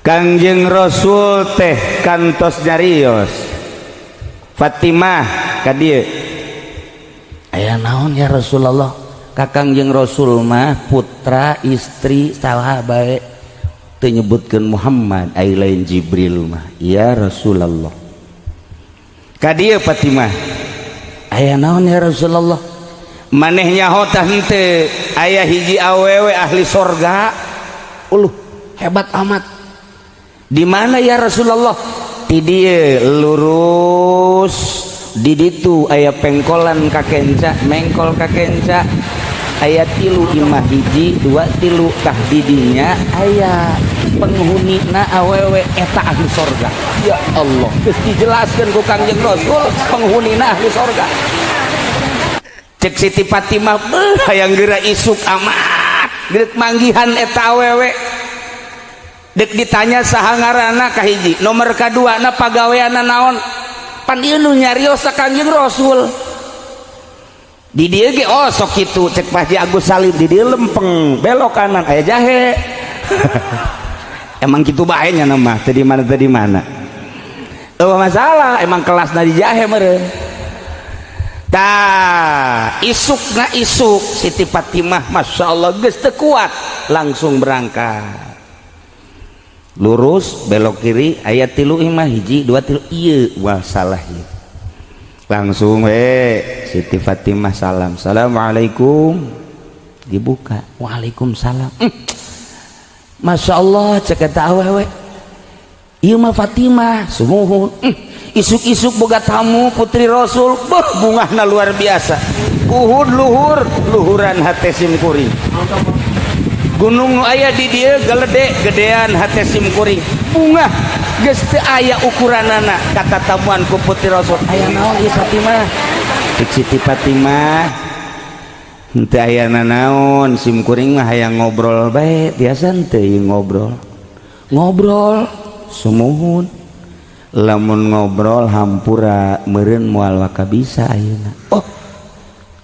Kangjeng Rasul teh kantos nyarios Fatimah ka dieu aya naon ya Rasulullah ka Kangjeng Rasul mah putra istri saha bae teu nyebutkeun Muhammad ai lain Jibril mah ya Rasulullah ka dieu Fatimah aya naon ya Rasulullah maneh nyaho tah henteu aya hiji awewe ahli sorga hebat amat di mana ya Rasulullah di dieu lurus di ditu aya pengkolan ka kenca mengkol ka kenca aya 3 imah hiji 2 3 tah didinya aya penghunina awewe eta ahli sorga ya Allah geus dijelaskeun ku Kangjeng Rasul penghunina ahli sorga cek Siti Fatimah hayang geura isuk amat geus manggihan eta awewe dek ditanya saha ngaranna kahiji nomor kadua na pagaweana naon pan ieu nu nyarios ka Kangjeng Rasul di dieu ge sok kitu cek Pak Haji Agus Salim di dieu lempeng belok kanan aya jahe emang kitu bae nya mah teu di mana eueuh masalah emang kelasna di jahe meureun tah isukna isuk Siti Fatimah masyaallah geus teu kuat langsung berangkat lurus belok kiri ayat 3 imah hiji 2 3 ieu wah salah ieu langsung Siti Fatimah salam assalamualaikum dibuka waalaikumsalam Masya Allah cek eta awewe ieu mah Fatimah sumuhun isuk-isuk boga tamu putri Rasul bungahna luar biasa uhud luhuran hate simkuring gunung aya di dieu geledek gedean hate simkuring bunga geus teu aya ukuranana kata tamuan ku putri Rasul aya naon ieu Fatimah cek Siti Fatimah henteu aya naon simkuring mah hayang ngobrol bae biasa henteu ngobrol sumuhun lamun ngobrol hampura meureun moal waka bisa ayeuna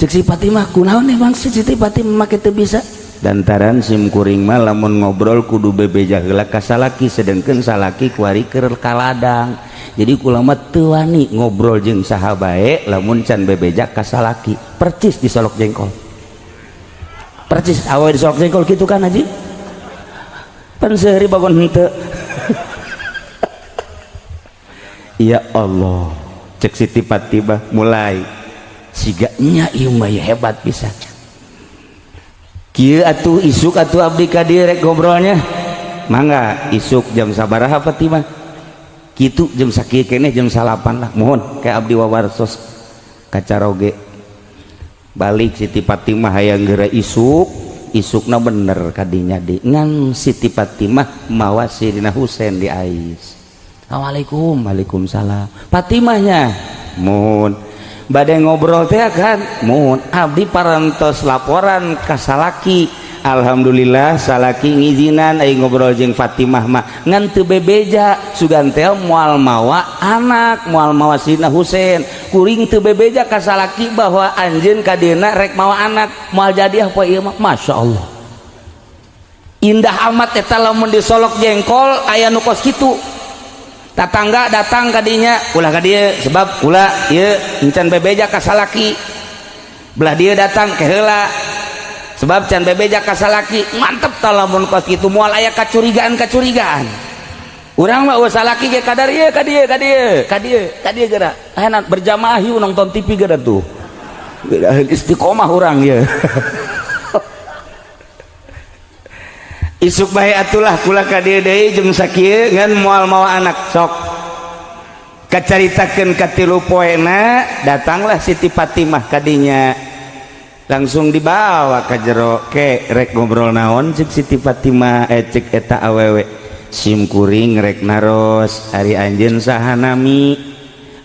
cek si Fatimah kunaon emang si Siti Fatimah make teu bisa dantaran simkuring mah lamun ngobrol kudu bebeja heula ka salaki sedengkeun salaki kuari keur kaladang jadi kula mah teu wani ngobrol jeung saha bae lamun can bebeja ka salaki percis disolok jengkol percis awewe disolok jengkol kitu kan Haji pan seuri bagon henteu ya Allah cek Siti Fatimah mulai siga nya ieu mah hebat pisan kieu atuh isuk atuh abdi ka dieu rek ngobrolnya mangga isuk jam sabaraha Fatimah kitu jam sakieu keneh jam 8 lah mohon kayak abdi wawartos kacaroge balik Siti Fatimah hayang geura isukna bener kadinya di ngan Siti Fatimah mawa Sidina Husein di ais assalamualaikum waalaikumsalam Fatimahnya mohon bade ngobrol teh kan mun abdi parantos laporan ka salaki alhamdulillah salaki ngizinan ai ngobrol jeung Fatimah mah ngan teu bebeja sugan teh moal mawa anak moal mawa Sidina Husein kuring teu bebeja ka salaki bahwa anjeun kadina rek mawa anak moal jadi apa ieu mah masyaallah indah amat eta lamun disolok jengkol aya nu kos kitu tatangga datang kadinya ulah ka dieu sebab ulah ieu encan bebeja ka salaki belah dieu datang ke heula sebab can bebeja ka salaki mantep tah lamun kos kitu moal aya kacurigaan urang mah eueuh salaki ge kadar ieu ka dieu geura ayeuna berjamaah yuk nonton TV geura tuh istiqomah urang ieu isuk bae atulah kula ka dieu deui jeung sakieu ngan moal mawa anak sok kacaritakeun ka 3 poena datanglah Siti Fatimah kadinya langsung dibawa ka jero ke rek ngobrol naon cek Siti Fatimah cek eta awewe simkuring rek naros ari anjeun saha nami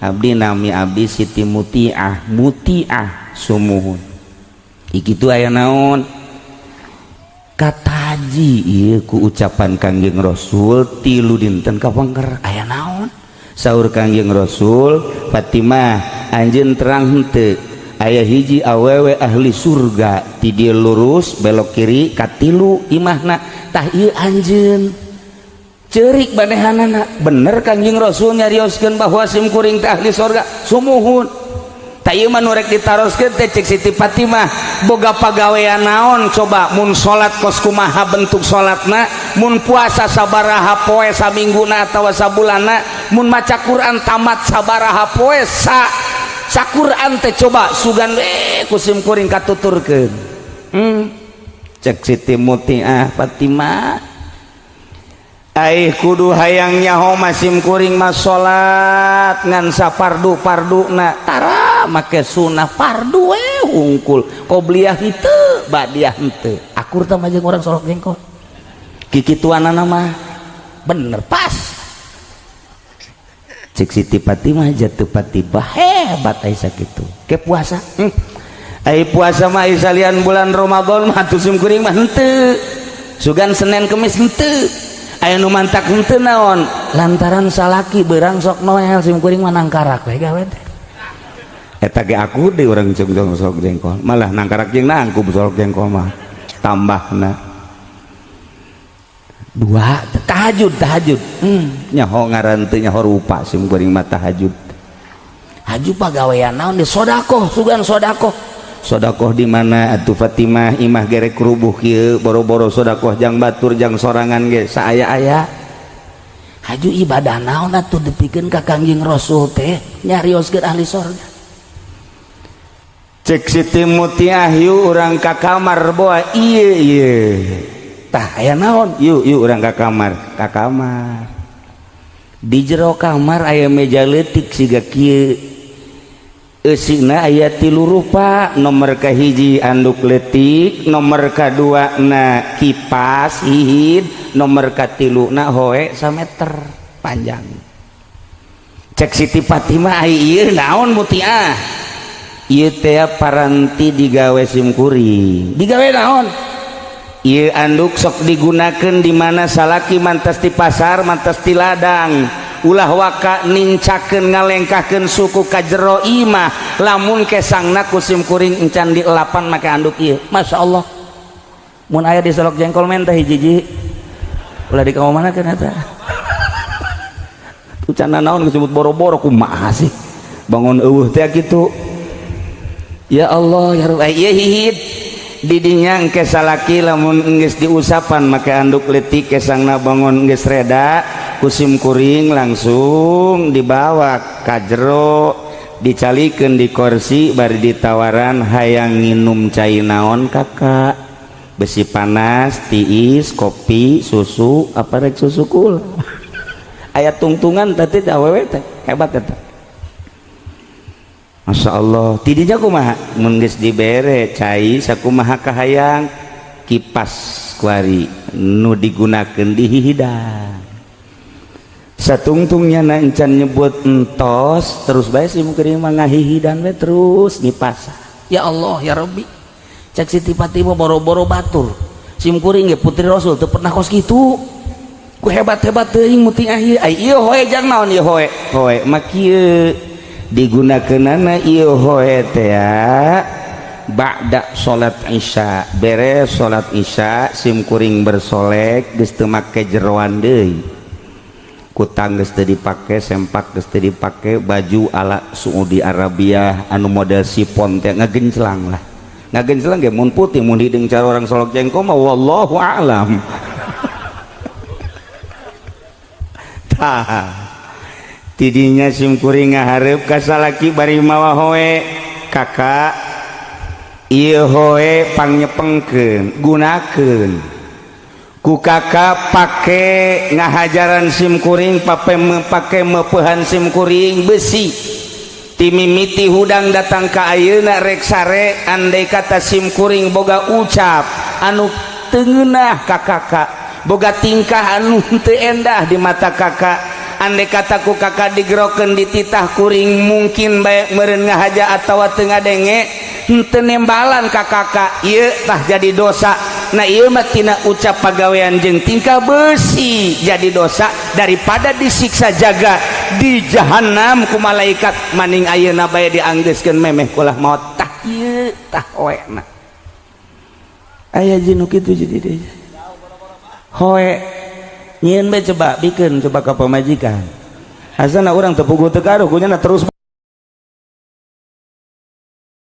abdi Siti Mutiah sumuhun ikitu aya naon kata haji ieu ku ucapan Kangjeng Rasul 3 dinten kapangker aya naon saur Kangjeng Rasul Fatimah anjeun terang henteu aya hiji awewe ahli surga ti dieu lurus belok kiri ka 3 imahna tah ieu anjeun cerik banehanana bener Kangjeng Rasul nyarioskeun bahwa simkuring teh ahli surga sumuhun tak ieu mah nu rek ditaroskeun teh cek Siti Fatimah boga pagawean naon coba mun salat kos kumaha bentuk salatna mun puasa sabaraha poe samingguna atawa sabulana mun maca Quran tamat sabaraha poe sa Quran teh coba sugan ku simkuring katuturkeun cek Siti Mutiah Fatimah aih kudu hayang nyaho masim kuring mas salat ngan sapardu na tara make sunah fardu hungkul qobliyah henteu badiah henteu akur teh jeung urang solok jengkol kikituanana mah bener pas cek Siti Fatimah jatuh patibah hebat aya sakitu ke puasa ai puasa mah salian bulan Ramadan mah atuh sim kuring mah henteu sugan Senin Kemis henteu aya nu mantak henteu naon lantaran salaki beurang sok noel sim kuring mah nangkarak we gawe teh eta ge aku deui urang sok jengkol malah nangkarak jeung nangku sok jengkol mah tambahna dua tahajud nyaho ngaran teu nyaho rupa sim kuring mah tahajud haju pagawean naon di sedekah sugan sedekah di mana atuh Fatimah imah gerek rubuh kieu boro-boro sedekah jang batur jang sorangan ge saaya-aya haju ibadah naon atuh dipikeun ka Kangjeng Rasul teh nyarioskeun ahli surga cek Siti Mutiah yuk urang ka kamar boa ieu tah aya naon yuk urang ka kamar di jero kamar aya meja leutik siga kieu eusina aya 3 rupa nomor kahiji anduk leutik nomor kadua na kipas hihid nomor katiluna hoe sameter panjang cek Siti Fatimah ieu naon Mutiah ieu teh paranti digawe sim kuring digawe naon ieu anduk sok digunakeun di mana salaki mantas di pasar mantas di ladang ulah waka nincakeun ngalengkahkeun suku ka jero imah lamun kesangna kusim kuring encan dielapan make anduk ieu masyaallah mun aya di solok jengkol men teh hiji-hiji ulah dikamanakeun eta ucanna naon disebut boro-boro kumaha sih bangun eueuh teh kitu ya Allah ya Rabb ieu hihid didinya engke salaki lamun geus diusapan make anduk leutik kesangna bangun geus reda kusim kuring langsung dibawa ka jero dicalikeun di kursi bari ditawaran hayang nginum cai naon kakak besi panas tiis kopi susu apa rek susu kul aya tungtungan tadi awewe teh hebat eta Masya Allah tidinya kumaha mun geus dibere cai sakumaha kahayang kipas kuari nu digunakeun di hidang satungtungnya na encan nyebut entos terus bae sim kuring mah ngahihidan we terus dipasah ya Allah ya Rabbi cek Siti Fatimah boro-boro batur sim kuring ge putri Rasul teu pernah kos kitu ku hebat-hebat teuing Mutiah ieu hoe jang naon ieu hoe mah kieu digunakeunana ieu hoe teh ba'da salat isya beres salat isya sim kuring bersolek geus teu make jeroan deui kutang geus teu dipake sempak geus teu dipake baju ala Saudi Arabia anu model sipon teh ngagenclang ge mun putih mun hidung cara orang solok jengkol mah wallahu a'lam tah tidinya sim kuring ngahareup ka salaki bari mawa hoe kakak ieu hoe pangnyepengkeun gunakeun ku kakak pake ngahajaran sim kuring pake meupehan sim kuring besi timimiti hudang datang ka ayeuna rek sare andai kata sim kuring boga ucap anu teu ngeunah ka kakak boga tingkah anu teu endah di mata kakak andai kata ku kakak digerokeun di titah kuring mungkin bae meureun ngahaja atawa teu ngadenge henteu nembalan ka kakak ieu tah jadi dosa nah ieu mah tina ucap pagawean jeung tingkah besi jadi dosa daripada disiksa jaga di jahanam ku malaikat maning ayeuna bae dianggeuskeun memeh kulah maut tah ieu tah oena aya jinu kitu jadi deui hoe nyeun bae coba bikin coba ka pamajikan asana urang teu puguh teu karuh kunyana terus